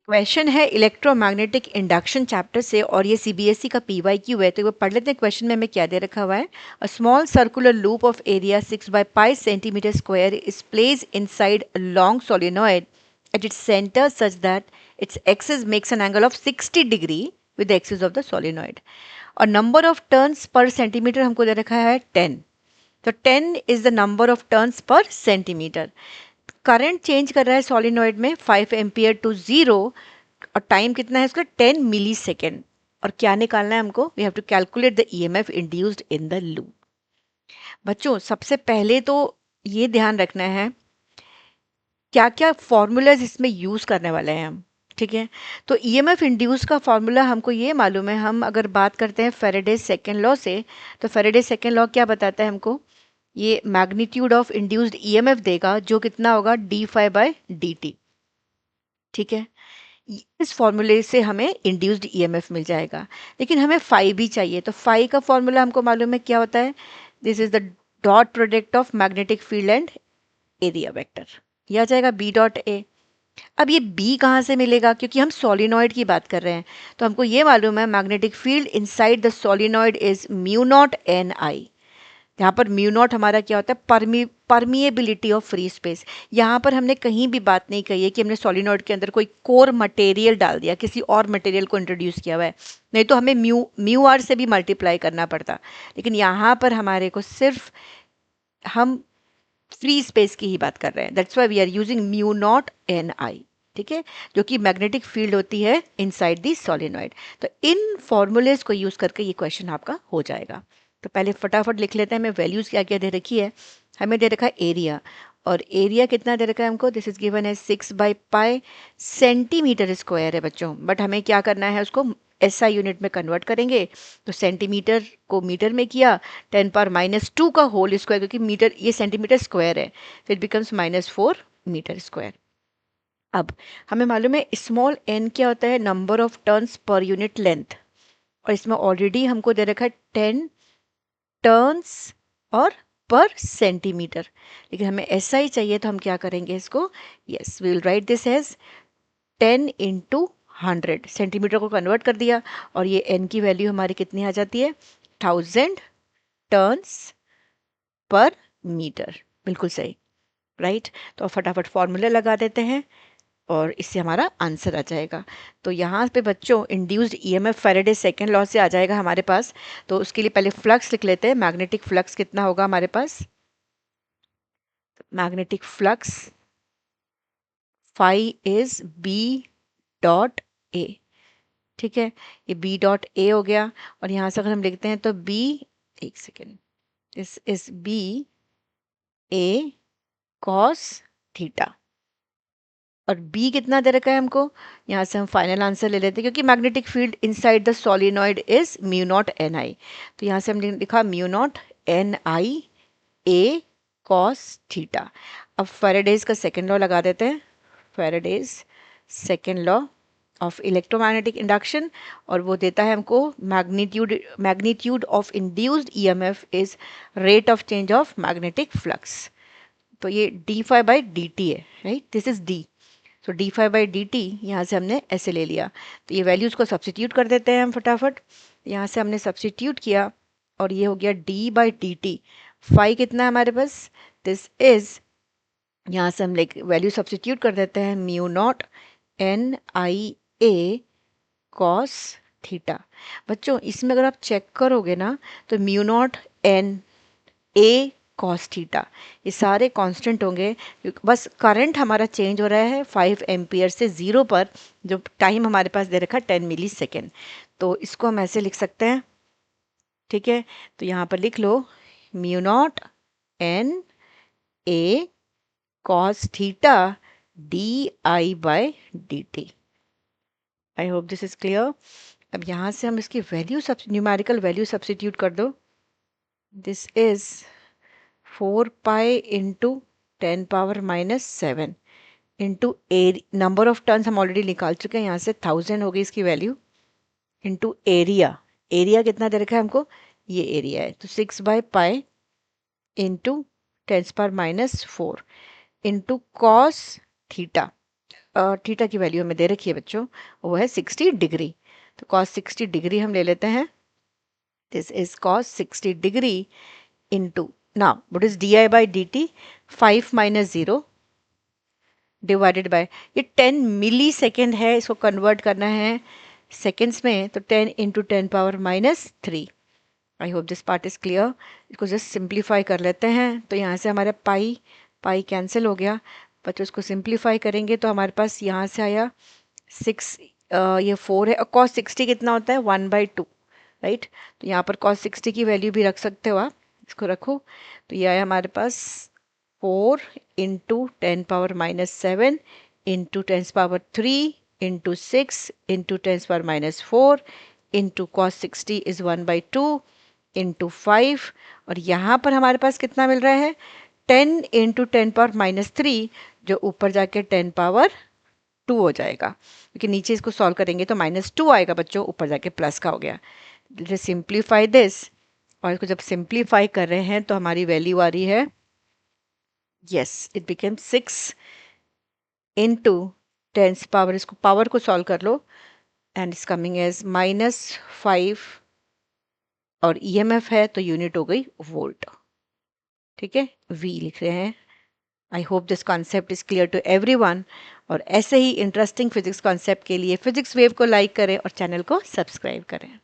Question है electromagnetic induction chapter से और ये सीबीएसई का पीवाईक्यू है, तो ये पढ़ लेते हैं। क्वेश्चन में हमें क्या दे रखा हुआ है। A small circular loop of area 6 by pi centimeter square is placed inside a long solenoid at its center such that its axis makes an angle of 60 degree with the axis of the solenoid और number of turns per centimetre हमको दे रखा है 10। तो 10 is the number of turns per centimetre. Current change कर रहा है solenoid में 5 ampere to 0 और टाइम कितना है इसका 10 मिली सेकेंड। और क्या निकालना है हमको, we have to calculate the EMF induced in the loop. बच्चों सबसे पहले तो ये ध्यान रखना है क्या क्या फॉर्मूलाज इसमें यूज करने वाले हैं हम। ठीक है, तो ईएमएफ इंड्यूस का फॉर्मूला हमको ये मालूम है। हम अगर बात करते हैं फेरेडे सेकेंड लॉ से, तो फेरेडे सेकेंड लॉ क्या बताता है हमको, ये मैग्नीट्यूड ऑफ इंड्यूस्ड ईएमएफ देगा जो कितना होगा d∅/dt। ठीक है, इस फॉर्मूले से हमें इंड्यूस्ड ईएमएफ मिल जाएगा। लेकिन हमें फाई भी चाहिए, तो फाई का फॉर्मूला हमको मालूम है क्या होता है, this is the dot product of magnetic field and area vector. यह आ जाएगा बी डॉट ए। अब ये बी कहाँ से मिलेगा, क्योंकि हम सोलिनॉइड की बात कर रहे हैं, तो हमको ये मालूम है magnetic field inside the solenoid is mu naught N I. यहाँ पर म्यू नॉट हमारा क्या होता है, परमिएबिलिटी ऑफ फ्री स्पेस। यहाँ पर हमने कहीं भी बात नहीं कही है कि हमने सॉलिनॉइड के अंदर कोई कोर मटेरियल डाल दिया, किसी और मटेरियल को इंट्रोड्यूस किया हुआ है, नहीं तो हमें म्यू आर से भी मल्टीप्लाई करना पड़ता। लेकिन यहाँ पर हमारे को सिर्फ हम फ्री स्पेस की ही बात कर रहे हैं, that's why we are using mu naught N I. ठीक है, जो कि मैग्नेटिक फील्ड होती है इनसाइड दी सॉलिनॉइड। तो इन फॉर्मूलेज को यूज करके ये क्वेश्चन आपका हो जाएगा। तो पहले फटाफट लिख लेते हैं हमें वैल्यूज क्या क्या दे रखी है। हमें दे रखा है एरिया, और एरिया कितना दे रखा है हमको, दिस इज गिवन है 6 by pi सेंटीमीटर स्क्वायर है बच्चों। बट हमें क्या करना है, उसको एसआई यूनिट में कन्वर्ट करेंगे। तो सेंटीमीटर को मीटर में किया, 10⁻⁻² का होल स्क्वायर, क्योंकि मीटर ये सेंटीमीटर स्क्वायर है, फिर बिकम्स -4 मीटर स्क्वायर। अब हमें मालूम है स्मॉल एन क्या होता है, number of turns per unit length, और इसमें ऑलरेडी हमको दे रखा है 10 टर्न्स और पर सेंटीमीटर। लेकिन हमें ऐसा ही चाहिए, तो हम क्या करेंगे इसको, yes we will write this as 10 × 100। Centimetre को कन्वर्ट कर दिया, और ये एन की वैल्यू हमारी कितनी आ जाती है, 1000 टर्न्स पर मीटर। बिल्कुल सही, राइट। तो फटाफट फॉर्मूला लगा देते हैं और इससे हमारा आंसर आ जाएगा। तो यहाँ पे बच्चों induced EMF Faraday second law से आ जाएगा हमारे पास। तो उसके लिए पहले फ्लक्स लिख लेते हैं। मैग्नेटिक फ्लक्स कितना होगा हमारे पास, magnetic flux phi is B dot A. ठीक है, ये बी डॉट ए हो गया, और यहाँ से अगर हम लिखते हैं तो बी, एक second, this is B a cos theta. और b कितना दे रखा है हमको, यहाँ से हम फाइनल आंसर ले लेते हैं, क्योंकि magnetic field inside the solenoid is mu naught N I. तो यहाँ से हमने लिखा mu naught N I A cos theta. अब फेराडेज का सेकेंड लॉ लगा देते हैं, Faraday's second law of electromagnetic induction, और वो देता है हमको magnitude of induced EMF is rate of change of magnetic flux. तो ये d∅/dt है, राइट, दिस इज d। तो d∅/dt यहाँ से हमने ऐसे ले लिया। तो ये वैल्यूज़ को सब्सिट्यूट कर देते हैं हम फटाफट। यहाँ से हमने सब्सिट्यूट किया, और ये हो गया d/dt। फाई कितना है हमारे पास, दिस इज, यहाँ से हम लाइक वैल्यू सब्सिट्यूट कर देते हैं, mu naught N I A cos theta. बच्चों इसमें अगर आप चेक करोगे ना, तो mu naught N A cos theta ये सारे कांस्टेंट होंगे। बस करंट हमारा चेंज हो रहा है 5 एम्पियर से 0 पर, जो टाइम हमारे पास दे रखा 10 मिली सेकेंड। तो इसको हम ऐसे लिख सकते हैं। ठीक है, तो यहाँ पर लिख लो mu naught N A cos theta di/dt। I hope this is clear. अब यहाँ से हम इसकी वैल्यू न्यूमेरिकल वैल्यू सब्सिट्यूट कर दो। This is 4 pi into 10⁻⁻7 into number of turns हम ऑलरेडी निकाल चुके हैं, यहाँ से 1000 हो गई इसकी वैल्यू, इंटू एरिया। एरिया कितना दे रखा है हमको, ये एरिया है, तो 6/pi into 10⁻⁻4 into cos theta. Theta की वैल्यू हमें दे रखी है बच्चों, वो है 60 डिग्री। तो cos 60 डिग्री हम ले लेते हैं। This is cos 60 degree into, now what is D by D T, 5 minus 0 divided by, ये 10 मिली सेकेंड है, इसको कन्वर्ट करना है सेकेंड्स में, तो 10 into 10 power minus 3। I hope this part is clear. इसको जस्ट सिंप्लीफाई कर लेते हैं, तो यहाँ से हमारा पाई पाई कैंसिल हो गया। बच्चों इसको सिंप्लीफाई करेंगे तो हमारे पास यहाँ से आया 6, ये 4 है, और cos 60 कितना होता है 1/2, राइट। तो यहाँ पर cos 60 की वैल्यू भी रख सकते हो आप, इसको रखो। तो ये आया हमारे पास 4 into 10 power minus 7 into 10 power 3 into 6 into 10 power minus 4 into cos 60 is 1/2 into 5, और यहाँ पर हमारे पास कितना मिल रहा है 10 इंटू 10 पावर माइनस 3, जो ऊपर जाके 10 पावर 2 हो जाएगा, क्योंकि नीचे इसको सॉल्व करेंगे तो -2 आएगा बच्चों, ऊपर जाके प्लस का हो गया। सिंप्लीफाई दिस, और इसको जब सिंप्लीफाई कर रहे हैं तो हमारी वैल्यू आ रही है, yes it became 6 into 10 power, इसको पावर को सॉल्व कर लो, एंड इस कमिंग एज -5, और ईएमएफ है तो यूनिट हो गई वोल्ट, ठीक है, वी लिख रहे हैं। I hope this concept is clear to everyone. और ऐसे ही इंटरेस्टिंग फिजिक्स कॉन्सेप्ट के लिए फिजिक्स वेव को लाइक करें और चैनल को सब्सक्राइब करें।